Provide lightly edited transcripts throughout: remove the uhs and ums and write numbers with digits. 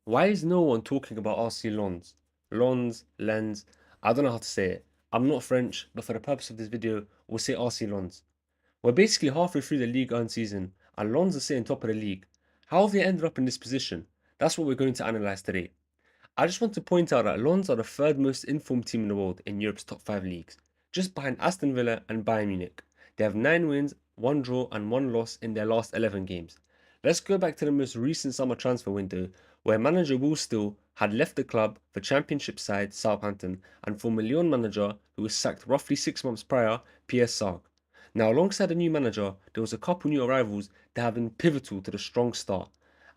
Why is no one talking about RC Lens? Lens, I don't know how to say it. I'm not French, but for the purpose of this video, we'll say RC Lens. We're basically halfway through the Ligue 1 season, and Lens are sitting top of the league. How have they ended up in this position? That's what we're going to analyse today. I just want to point out that Lens are the third most informed team in the world in Europe's top 5 leagues, just behind Aston Villa and Bayern Munich. They have 9 wins, 1 draw and 1 loss in their last 11 games. Let's go back to the most recent summer transfer window, where manager Will Still had left the club for Championship side Southampton and former Lyon manager who was sacked roughly 6 months prior, PSG. Now, alongside the new manager, there was a couple new arrivals that have been pivotal to the strong start,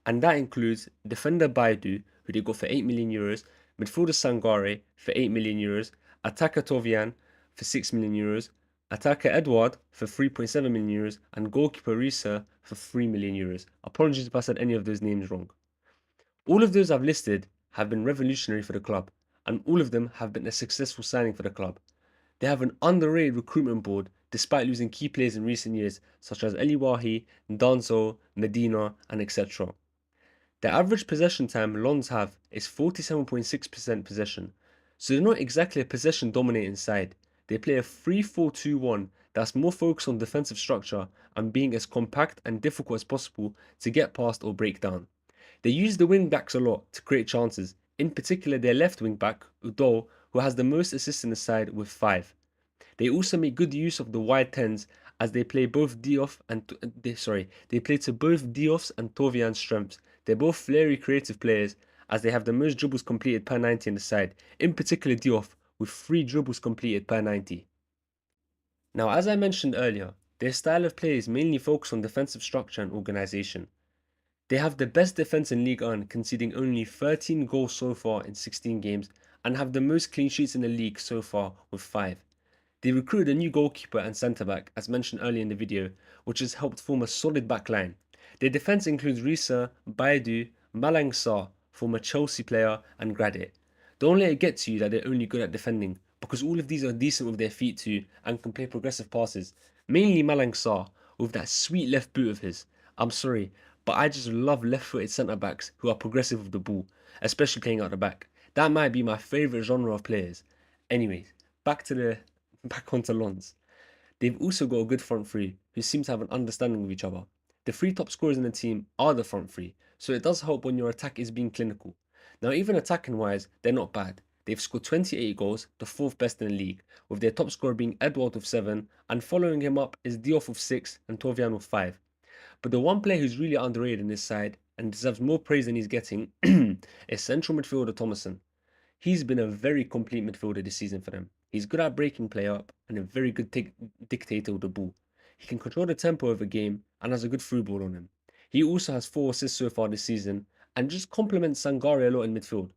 and that includes defender Baidu, who they got for 8 million euros, midfielder Sangare for 8 million euros, attacker Tovian for 6 million euros, attacker Edward for 3.7 million euros, and goalkeeper Risa for 3 million euros. Apologies if I said any of those names wrong. All of those I've listed have been revolutionary for the club, and all of them have been a successful signing for the club. They have an underrated recruitment board despite losing key players in recent years such as Eli Wahi, Danzo, Medina, and etc. The average possession time Lens have is 47.6% possession, so they're not exactly a possession dominating side. They play a 3-4-2-1 that's more focused on defensive structure and being as compact and difficult as possible to get past or break down. They use the wing backs a lot to create chances, in particular their left wing back, Udo, who has the most assists in the side with 5. They also make good use of the wide tens as they play both Diouf and they play to both Diouf's and Tovian's strengths. They're both flary creative players as they have the most dribbles completed per 90 in the side, in particular Diouf with 3 dribbles completed per 90. Now, as I mentioned earlier, their style of play is mainly focused on defensive structure and organisation. They have the best defense in Ligue 1, conceding only 13 goals so far in 16 games and have the most clean sheets in the league so far with 5. They recruited a new goalkeeper and centre-back, as mentioned earlier in the video, which has helped form a solid back line. Their defence includes Risa, Baidu, Malang Sarr, former Chelsea player, and Gradit. Don't let it get to you that they're only good at defending, because all of these are decent with their feet too and can play progressive passes. Mainly Malang Sarr, with that sweet left boot of his. I'm sorry, but I just love left-footed centre-backs who are progressive with the ball, especially playing out the back. That might be my favourite genre of players. Anyways, back onto Lens. They've also got a good front three who seem to have an understanding with each other. The 3 top scorers in the team are the front three, so it does help when your attack is being clinical. Now, even attacking wise, they're not bad. They've scored 28 goals, the 4th best in the league, with their top scorer being Edward with 7, and following him up is Diouf with 6 and Tovian with 5. But the one player who's really underrated in this side and deserves more praise than he's getting is central midfielder Thomason. He's been a very complete midfielder this season for them. He's good at breaking play up and a very good dictator with the ball. He can control the tempo of a game and has a good through ball on him. He also has 4 assists so far this season and just complements Sangare a lot in midfield.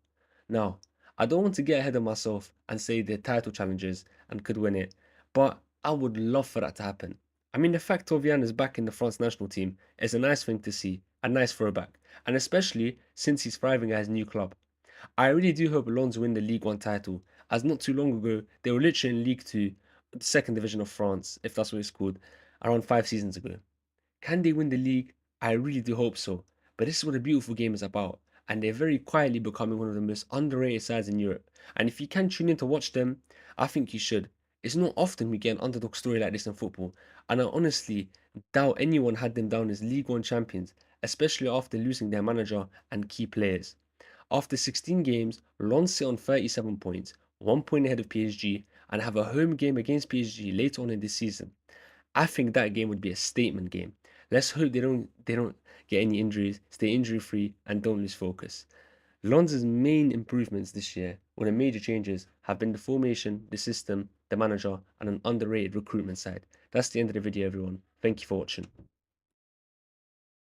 Now, I don't want to get ahead of myself and say they're title challengers and could win it, but I would love for that to happen. I mean, the fact Tovian is back in the France national team is a nice thing to see, a nice throwback, and especially since he's thriving at his new club. I really do hope Lens win the League 1 title, as not too long ago, they were literally in League 2, the second division of France, if that's what it's called, around 5 seasons ago. Can they win the league? I really do hope so, but this is what a beautiful game is about, and they're very quietly becoming one of the most underrated sides in Europe. And if you can tune in to watch them, I think you should. It's not often we get an underdog story like this in football, and I honestly doubt anyone had them down as League 1 champions, especially after losing their manager and key players. After 16 games, Lens sit on 37 points, 1 point ahead of PSG, and have a home game against PSG later on in this season. I think that game would be a statement game. Let's hope they don't get any injuries, stay injury free, and don't lose focus. Lens' main improvements this year, or the major changes, have been the formation, the system, the manager, and an underrated recruitment side. That's the end of the video, everyone. Thank you for watching.